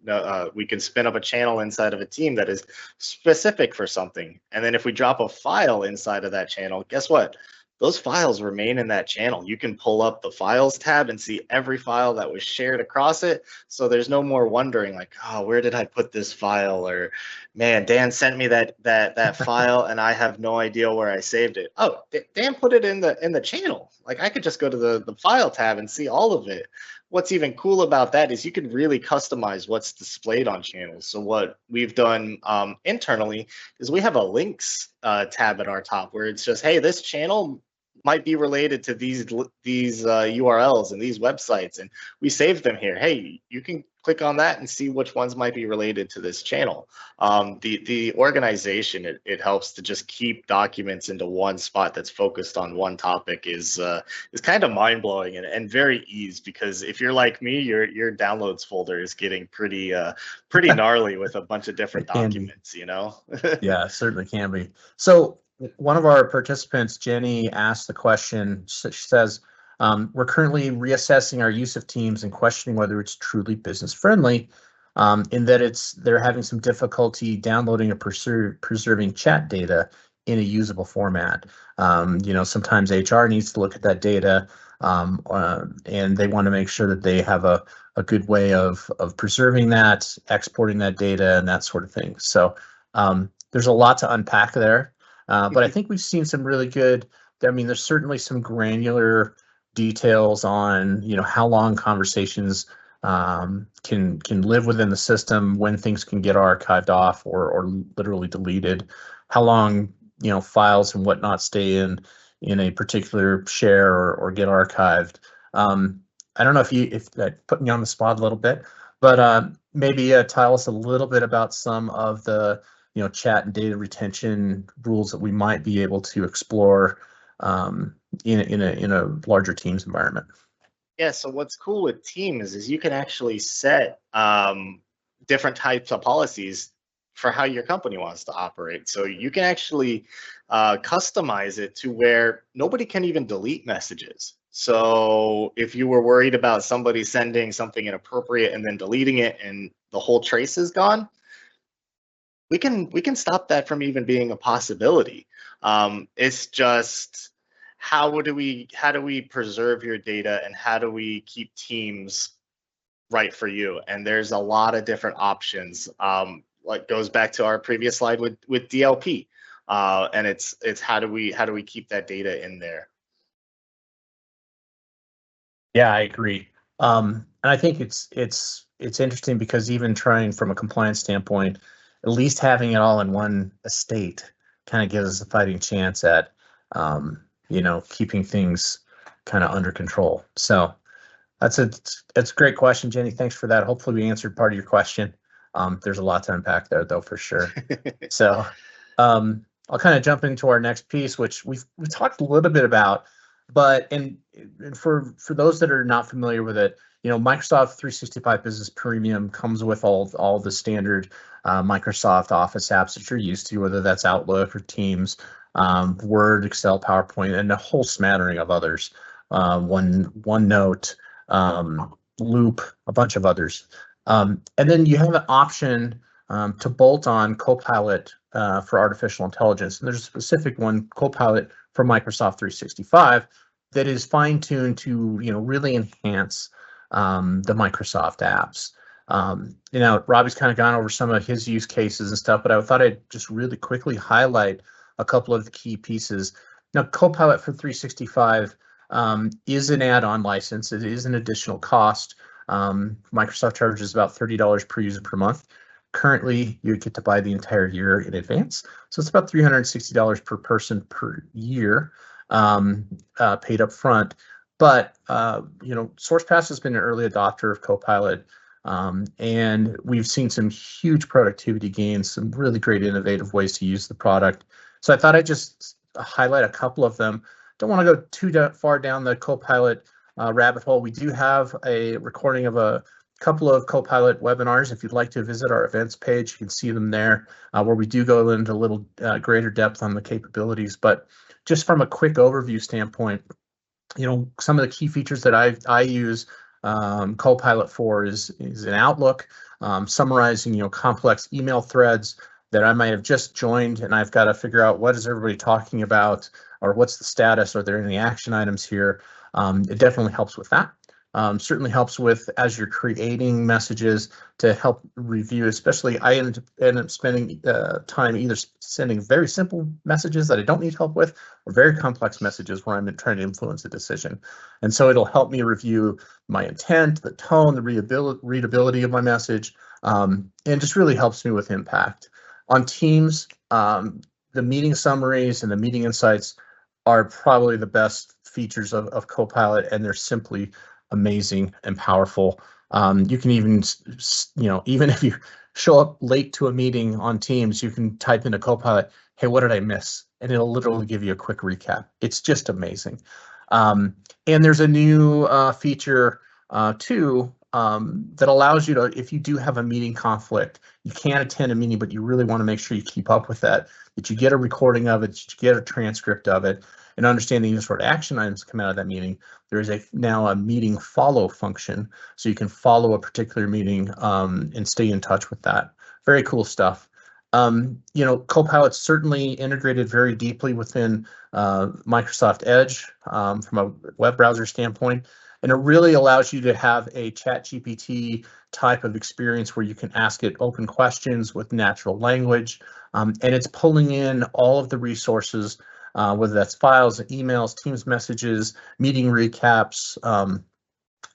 we can spin up a channel inside of a team that is specific for something. And then if we drop a file inside of that channel, guess what? Those files remain in that channel. You can pull up the files tab and see every file that was shared across it. So there's no more wondering like, oh, where did I put this file? Or, man, Dan sent me that file and I have no idea where I saved it. Oh, Dan put it in the channel. Like, I could just go to the file tab and see all of it. What's even cool about that is you can really customize what's displayed on channels. So what we've done internally is we have a links tab at our top, where it's just, hey, this channel might be related to these URLs and these websites, and we save them here. Hey, you can click on that and see which ones might be related to this channel. The organization, it helps to just keep documents into one spot that's focused on one topic is kind of mind blowing and very easy, because if you're like me, your downloads folder is getting pretty gnarly with a bunch of different documents, you know? Yeah, it certainly can be. So one of our participants, Jenny, asked the question. She says, we're currently reassessing our use of Teams and questioning whether it's truly business friendly, in that they're having some difficulty downloading or preserving chat data in a usable format. Sometimes HR needs to look at that data, and they want to make sure that they have a good way of preserving that, exporting that data, and that sort of thing. So there's a lot to unpack there, but I think we've seen some really good. I mean, there's certainly some granular details on how long conversations can live within the system, when things can get archived off or literally deleted, how long files and whatnot stay in a particular share or get archived. I don't know if that put me on the spot a little bit, but maybe tell us a little bit about some of the chat and data retention rules that we might be able to explore in a larger Teams environment. Yeah, so what's cool with Teams is you can actually set different types of policies for how your company wants to operate. So you can actually customize it to where nobody can even delete messages. So if you were worried about somebody sending something inappropriate and then deleting it and the whole trace is gone, we can stop that from even being a possibility. It's just how do we preserve your data, and how do we keep Teams right for you? And there's a lot of different options. Like goes back to our previous slide with DLP, and it's how do we keep that data in there? Yeah, I agree. And I think it's interesting because even trying from a compliance standpoint, at least having it all in one estate kind of gives us a fighting chance at keeping things kind of under control. So that's a great question, Jenny. Thanks for that. Hopefully we answered part of your question. There's a lot to unpack there though, for sure. So I'll kind of jump into our next piece, which we've talked a little bit about, but and for those that are not familiar with it, Microsoft 365 Business Premium comes with all the standard Microsoft Office apps that you're used to, whether that's Outlook or Teams, Word, Excel, PowerPoint, and a whole smattering of others. OneNote, Loop, a bunch of others. And then you have an option to bolt on Copilot for artificial intelligence. And there's a specific one, Copilot for Microsoft 365, that is fine-tuned to really enhance the Microsoft apps. Robbie's kind of gone over some of his use cases and stuff, but I thought I'd just really quickly highlight a couple of the key pieces. Now, Copilot for 365 is an add-on license. It is an additional cost. Microsoft charges about $30 per user per month. Currently, you get to buy the entire year in advance. So it's about $360 per person per year paid up front. But, Sourcepass has been an early adopter of Copilot, and we've seen some huge productivity gains, some really great innovative ways to use the product. So I thought I'd just highlight a couple of them. Don't want to go too far down the Copilot rabbit hole. We do have a recording of a couple of Copilot webinars. If you'd like to visit our events page, you can see them there, where we do go into a little greater depth on the capabilities. But just from a quick overview standpoint, some of the key features that I use Copilot for is in Outlook, summarizing complex email threads that I might have just joined, and I've got to figure out what is everybody talking about, or what's the status, are there any action items here? It definitely helps with that. Certainly helps with as you're creating messages to help review, especially I end up spending time either sending very simple messages that I don't need help with, or very complex messages where I'm trying to influence a decision. And so it'll help me review my intent, the tone, the readability of my message, and just really helps me with impact. On Teams, the meeting summaries and the meeting insights are probably the best features of Copilot, and they're simply amazing and powerful. You can even, even if you show up late to a meeting on Teams, you can type into Copilot, hey, what did I miss? And it'll literally give you a quick recap. It's just amazing. And there's a new feature too that allows you to, if you do have a meeting conflict, you can't attend a meeting, but you really want to make sure you keep up with that you get a recording of it, that you get a transcript of it, and understanding the sort of action items come out of that meeting. There is now a meeting follow function, so you can follow a particular meeting and stay in touch with that. Very cool stuff. Copilot's certainly integrated very deeply within Microsoft Edge from a web browser standpoint, and it really allows you to have a ChatGPT type of experience where you can ask it open questions with natural language, and it's pulling in all of the resources, whether that's files, emails, Teams messages, meeting recaps,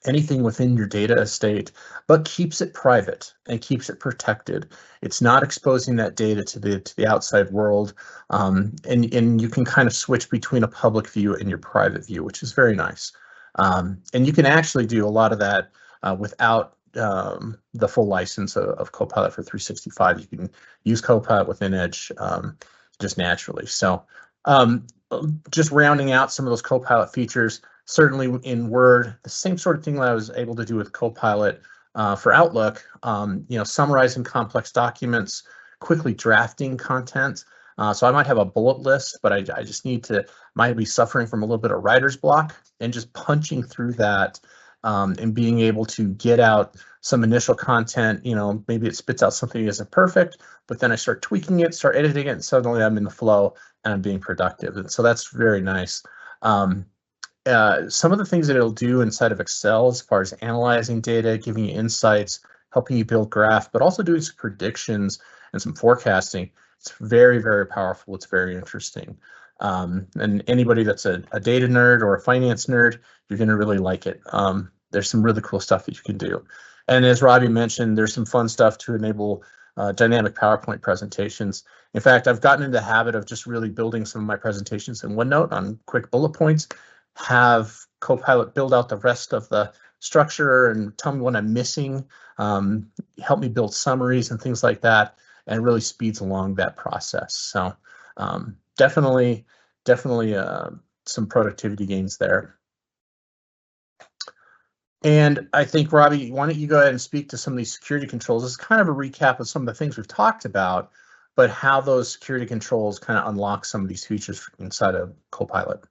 anything within your data estate, but keeps it private and keeps it protected. It's not exposing that data to the outside world, and you can kind of switch between a public view and your private view, which is very nice. And you can actually do a lot of that without the full license of Copilot for 365. You can use Copilot within Edge just naturally. So just rounding out some of those Copilot features, certainly in Word, the same sort of thing that I was able to do with Copilot for Outlook, summarizing complex documents, quickly drafting content. So I might have a bullet list, but I just might be suffering from a little bit of writer's block, and just punching through that and being able to get out some initial content. Maybe it spits out something that isn't perfect, but then I start tweaking it, start editing it, and suddenly I'm in the flow and I'm being productive. And so that's very nice. Some of the things that it'll do inside of Excel as far as analyzing data, giving you insights, helping you build graph, but also doing some predictions and some forecasting. It's very, very powerful. It's very interesting. And anybody that's a data nerd or a finance nerd, you're going to really like it. There's some really cool stuff that you can do. And as Robbie mentioned, there's some fun stuff to enable dynamic PowerPoint presentations. In fact, I've gotten into the habit of just really building some of my presentations in OneNote on quick bullet points, have Copilot build out the rest of the structure and tell me what I'm missing, help me build summaries and things like that, and it really speeds along that process. So definitely some productivity gains there. And I think, Robbie, why don't you go ahead and speak to some of these security controls? This is kind of a recap of some of the things we've talked about, but how those security controls kind of unlock some of these features inside of Copilot.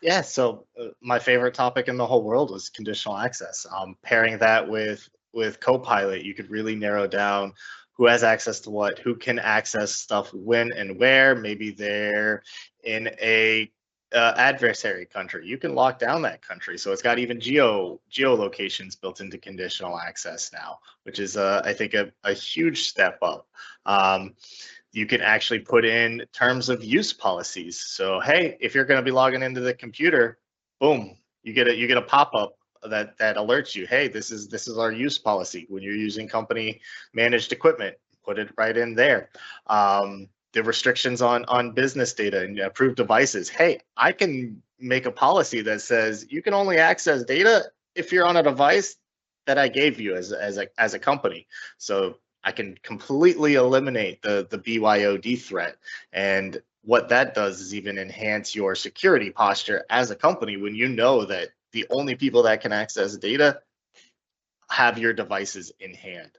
Yeah, so my favorite topic in the whole world was conditional access. Pairing that with Copilot, you could really narrow down who has access to what, who can access stuff when and where. Maybe they're in a adversary country. You can lock down that country. So it's got even geolocations built into conditional access now, which is I think a huge step up. You can actually put in terms of use policies. So hey, if you're going to be logging into the computer, boom, you get a pop-up that alerts you, hey, this is our use policy. When you're using company managed equipment, put it right in there. The restrictions on business data and approved devices. Hey, I can make a policy that says you can only access data if you're on a device that I gave you as a company. So I can completely eliminate the BYOD threat. And what that does is even enhance your security posture as a company when you know that the only people that can access data have your devices in hand.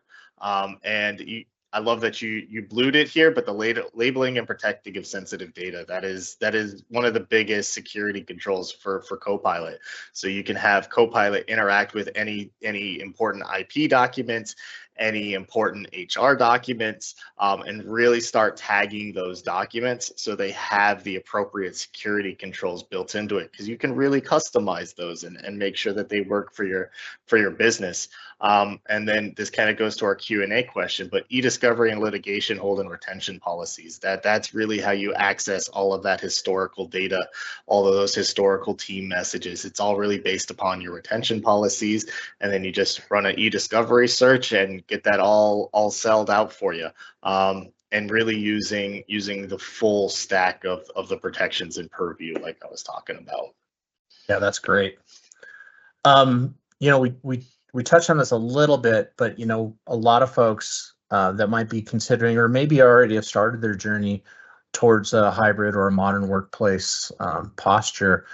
I love that you blued it here, but the labeling and protecting of sensitive data, that is one of the biggest security controls for Copilot. So you can have Copilot interact with any important IP documents, any important HR documents, and really start tagging those documents so they have the appropriate security controls built into it, because you can really customize those and make sure that they work for your business. And then this kind of goes to our Q&A question, but e-discovery and litigation hold and retention policies, that's really how you access all of that historical data, all of those historical team messages. It's all really based upon your retention policies, and then you just run an e-discovery search and get that all celled out for you. And really using the full stack of the protections in Purview, like I was talking about. Yeah, that's great. We we touched on this a little bit, but a lot of folks that might be considering or maybe already have started their journey towards a hybrid or a modern workplace posture.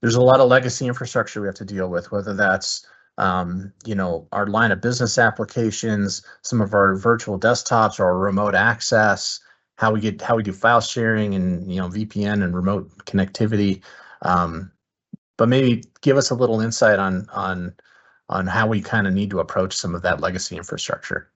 There's a lot of legacy infrastructure we have to deal with, whether that's our line of business applications, some of our virtual desktops, or our remote access, how we do file sharing and VPN and remote connectivity. But maybe give us a little insight on how we kind of need to approach some of that legacy infrastructure.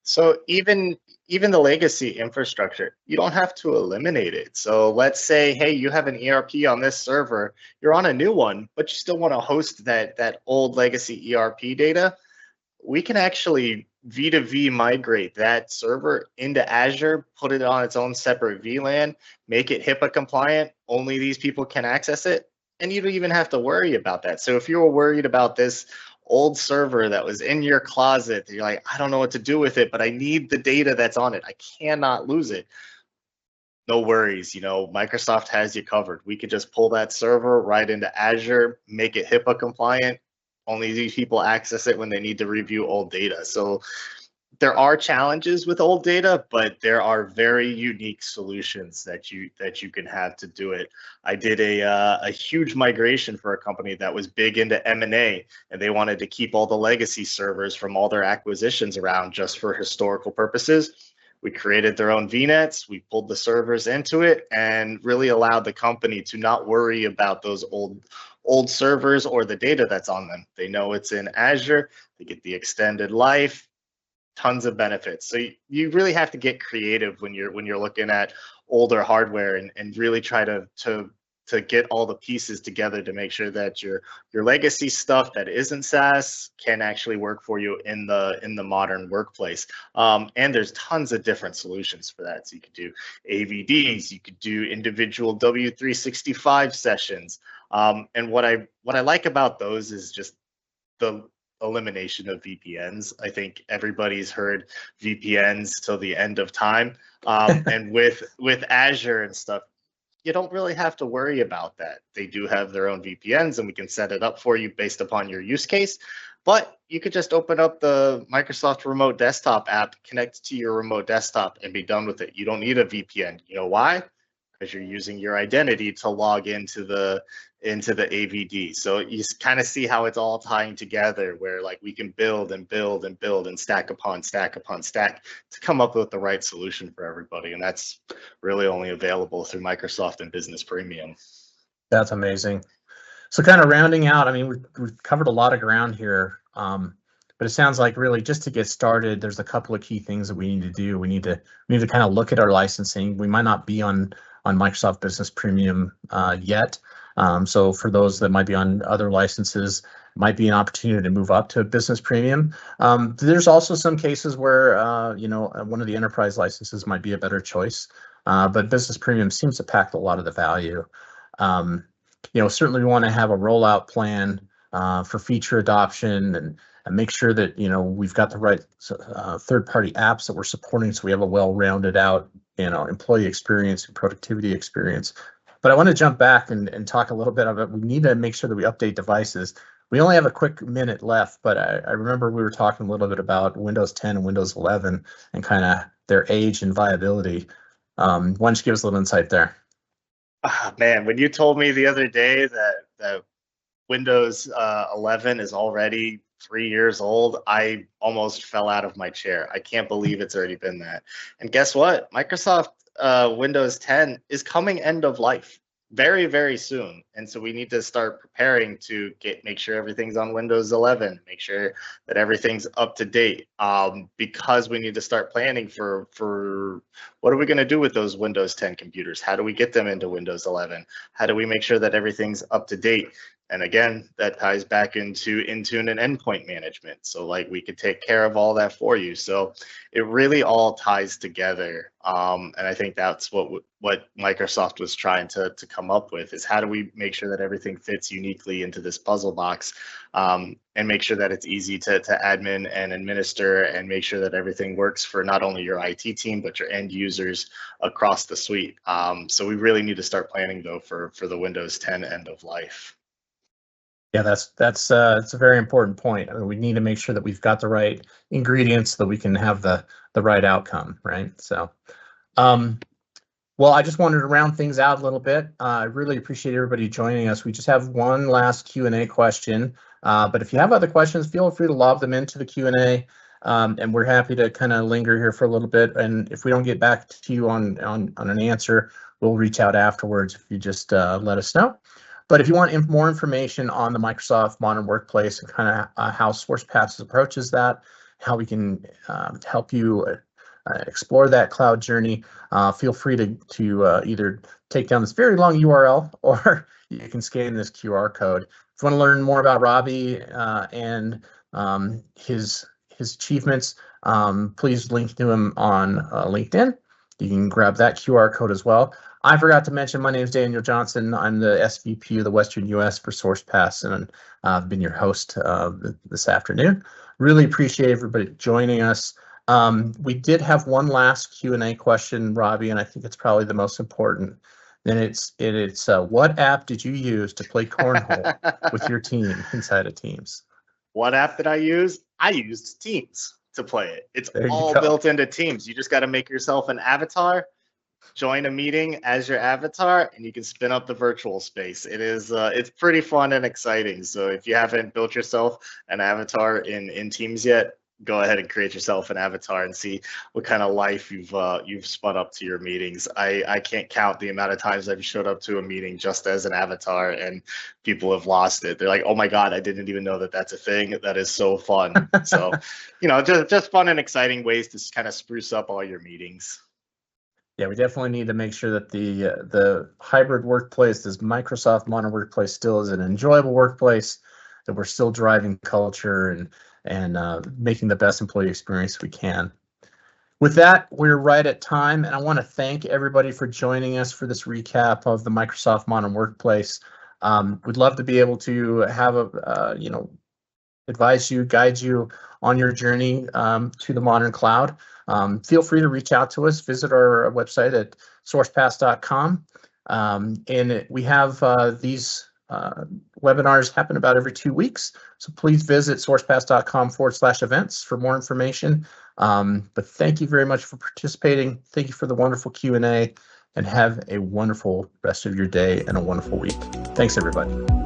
So even the legacy infrastructure, you don't have to eliminate it. So let's say, hey, you have an ERP on this server, you're on a new one, but you still want to host that old legacy ERP data. We can actually V2V migrate that server into Azure, put it on its own separate VLAN, make it HIPAA compliant. Only these people can access it. And you don't even have to worry about that. So if you were worried about this old server that was in your closet, you're like, I don't know what to do with it, but I need the data that's on it. I cannot lose it. No worries, Microsoft has you covered. We could just pull that server right into Azure, make it HIPAA compliant. Only these people access it when they need to review old data. So there are challenges with old data, but there are very unique solutions that you can have to do it. I did a huge migration for a company that was big into M&A, and they wanted to keep all the legacy servers from all their acquisitions around just for historical purposes. We created their own VNets, we pulled the servers into it, and really allowed the company to not worry about those old servers or the data that's on them. They know it's in Azure, they get the extended life, tons of benefits. So you really have to get creative when you're looking at older hardware and really try to get all the pieces together to make sure that your legacy stuff that isn't SaaS can actually work for you in the modern workplace. And there's tons of different solutions for that. So you could do AVDs, you could do individual W365 sessions. And what I like about those is just the elimination of VPNs. I think everybody's heard VPNs till the end of time. And with Azure and stuff, you don't really have to worry about that. They do have their own VPNs and we can set it up for you based upon your use case. But you could just open up the Microsoft Remote Desktop app, connect to your remote desktop and be done with it. You don't need a VPN. You know why? Because you're using your identity to log into the AVD. So you kind of see how it's all tying together, where like we can build and build and build and stack upon stack upon stack to come up with the right solution for everybody. And that's really only available through Microsoft and Business Premium. That's amazing. So kind of rounding out, I mean, we've covered a lot of ground here, but it sounds like really just to get started, there's a couple of key things that we need to do. We need to kind of look at our licensing. We might not be on Microsoft Business Premium yet. So for those that might be on other licenses, might be an opportunity to move up to Business Premium. There's also some cases where one of the enterprise licenses might be a better choice, but Business Premium seems to pack a lot of the value. Certainly we want to have a rollout plan for feature adoption and make sure that we've got the right third-party apps that we're supporting, so we have a well-rounded out employee experience and productivity experience. But I want to jump back and talk a little bit about, we need to make sure that we update devices. We only have a quick minute left, but I remember we were talking a little bit about Windows 10 and Windows 11 and kind of their age and viability. Why don't you give us a little insight there? Man, when you told me the other day that Windows 11 is already 3 years old, I almost fell out of my chair. I can't believe it's already been that. And guess what? Microsoft Windows 10 is coming end of life very, very soon. And so we need to start preparing to make sure everything's on Windows 11, make sure that everything's up to date, because we need to start planning for what are we going to do with those Windows 10 computers? How do we get them into Windows 11? How do we make sure that everything's up to date? And again, that ties back into Intune and endpoint management. So like we could take care of all that for you. So it really all ties together. And I think that's what Microsoft was trying to come up with, is how do we make sure that everything fits uniquely into this puzzle box, and make sure that it's easy to admin and administer, and make sure that everything works for not only your IT team, but your end users across the suite. So we really need to start planning though for the Windows 10 end of life. Yeah, that's it's a very important point. I mean, we need to make sure that we've got the right ingredients so that we can have the right outcome, right? So, um, well, I just wanted to round things out a little bit. I really appreciate everybody joining us. We just have one last Q&A question, but if you have other questions, feel free to lob them into the Q&A, and we're happy to kind of linger here for a little bit. And if we don't get back to you on an answer, we'll reach out afterwards if you just let us know. But if you want more information on the Microsoft Modern Workplace and kind of how Sourcepass approaches that, how we can help you explore that cloud journey, feel free to either take down this very long URL or you can scan this QR code. If you want to learn more about Robbie and his achievements, please link to him on LinkedIn. You can grab that QR code as well. I forgot to mention, my name is Daniel Johnson. I'm the SVP of the Western US for Sourcepass, and I've been your host this afternoon. Really appreciate everybody joining us. We did have one last Q&A question, Robbie, and I think it's probably the most important. And it's what app did you use to play cornhole with your team inside of Teams? What app did I use? I used Teams to play it. It's There you all go. built into Teams. You just got to make yourself an avatar, join a meeting as your avatar, and you can spin up the virtual space. It's pretty fun and exciting. So if you haven't built yourself an avatar in Teams yet, go ahead and create yourself an avatar and see what kind of life you've spun up to your meetings. I can't count the amount of times I've showed up to a meeting just as an avatar and people have lost it. They're like, oh my God, I didn't even know that that's a thing. That is so fun. So, just fun and exciting ways to kind of spruce up all your meetings. Yeah, we definitely need to make sure that the hybrid workplace, this Microsoft Modern Workplace, still is an enjoyable workplace, that we're still driving culture and making the best employee experience we can. With that, we're right at time, and I want to thank everybody for joining us for this recap of the Microsoft Modern Workplace. We'd love to be able to have advise you, guide you on your journey to the modern cloud. Feel free to reach out to us. Visit our website at sourcepass.com. And we have these webinars happen about every 2 weeks. So please visit sourcepass.com/events for more information. But thank you very much for participating. Thank you for the wonderful Q&A, and have a wonderful rest of your day and a wonderful week. Thanks, everybody.